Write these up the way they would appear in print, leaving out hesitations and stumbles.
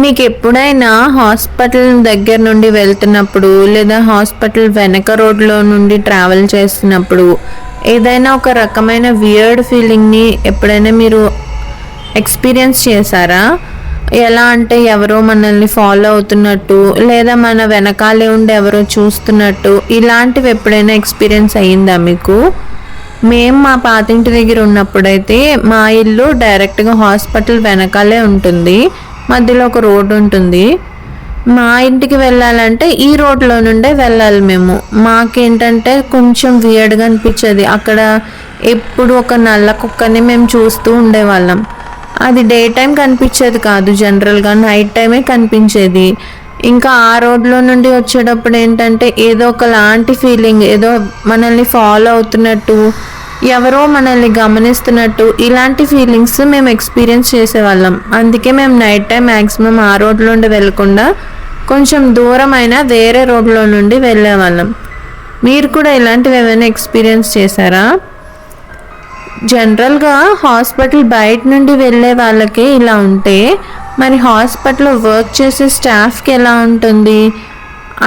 మీకు ఎప్పుడైనా హాస్పిటల్ దగ్గర నుండి వెళ్తున్నప్పుడు లేదా హాస్పిటల్ వెనక రోడ్లో నుండి ట్రావెల్ చేస్తున్నప్పుడు ఏదైనా ఒక రకమైన వియర్డ్ ఫీలింగ్ని ఎప్పుడైనా మీరు ఎక్స్పీరియన్స్ చేశారా? ఎలా అంటే ఎవరో మనల్ని ఫాలో అవుతున్నట్టు లేదా మన వెనకాలే ఉండి ఎవరో చూస్తున్నట్టు, ఇలాంటివి ఎప్పుడైనా ఎక్స్పీరియన్స్ అయ్యిందా మీకు? మేము మా పాతింటి దగ్గర ఉన్నప్పుడైతే మా ఇల్లు డైరెక్ట్గా హాస్పిటల్ వెనకాలే ఉంటుంది. మధ్యలో ఒక రోడ్డు ఉంటుంది. మా ఇంటికి వెళ్ళాలంటే ఈ రోడ్లో నుండే వెళ్ళాలి మేము. మాకేంటంటే కొంచెం వియర్డ్గా అనిపించేది. అక్కడ ఎప్పుడు ఒక నల్ల కుక్కని మేము చూస్తూ ఉండేవాళ్ళం. అది డే టైం కనిపించేది కాదు, జనరల్గా నైట్ టైమే కనిపించేది. ఇంకా ఆ రోడ్లో నుండి వచ్చేటప్పుడు ఏంటంటే ఏదో ఒకలాంటి ఫీలింగ్, ఏదో మనల్ని ఫాలో అవుతున్నట్టు, ఎవరో మనల్ని గమనిస్తున్నట్టు, ఇలాంటి ఫీలింగ్స్ మేము ఎక్స్పీరియన్స్ చేసేవాళ్ళం. అందుకే మేము నైట్ టైం మ్యాక్సిమం ఆ రోడ్లో నుండి వెళ్ళకుండా కొంచెం దూరమైన వేరే రోడ్లో నుండి వెళ్ళేవాళ్ళం. మీరు కూడా ఇలాంటివి ఏమైనా ఎక్స్పీరియన్స్ చేశారా? జనరల్గా హాస్పిటల్ బయట నుండి వెళ్ళే వాళ్ళకే ఇలా ఉంటే మరి హాస్పిటల్లో వర్క్ చేసే స్టాఫ్కి ఎలా ఉంటుంది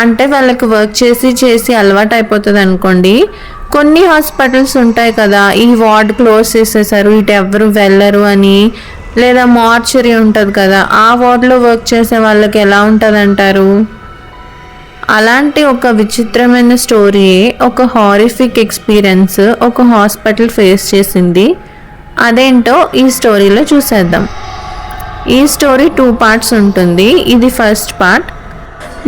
అంటే, వాళ్ళకి వర్క్ చేసి అలవాటు అయిపోతుంది అనుకోండి. కొన్ని హాస్పిటల్స్ ఉంటాయి కదా, ఈ వార్డ్ క్లోజ్ చేసేసారు, ఇటు ఎవరు వెళ్ళరు అని, లేదా మార్చరీ ఉంటుంది కదా, ఆ వార్డులో వర్క్ చేసే వాళ్ళకి ఎలా ఉంటుంది అంటారు? అలాంటి ఒక విచిత్రమైన స్టోరీయే, ఒక హారిఫిక్ ఎక్స్పీరియన్స్ ఒక హాస్పిటల్ ఫేస్ చేసింది. అదేంటో ఈ స్టోరీలో చూసేద్దాం. ఈ స్టోరీ 2 parts ఉంటుంది. ఇది ఫస్ట్ పార్ట్.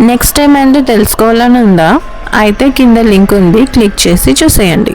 నెక్స్ట్ టైం ఏంటో తెలుసుకోవాలని ఉందా? అయితే కింద లింక్ ఉంది, క్లిక్ చేసి చూసేయండి.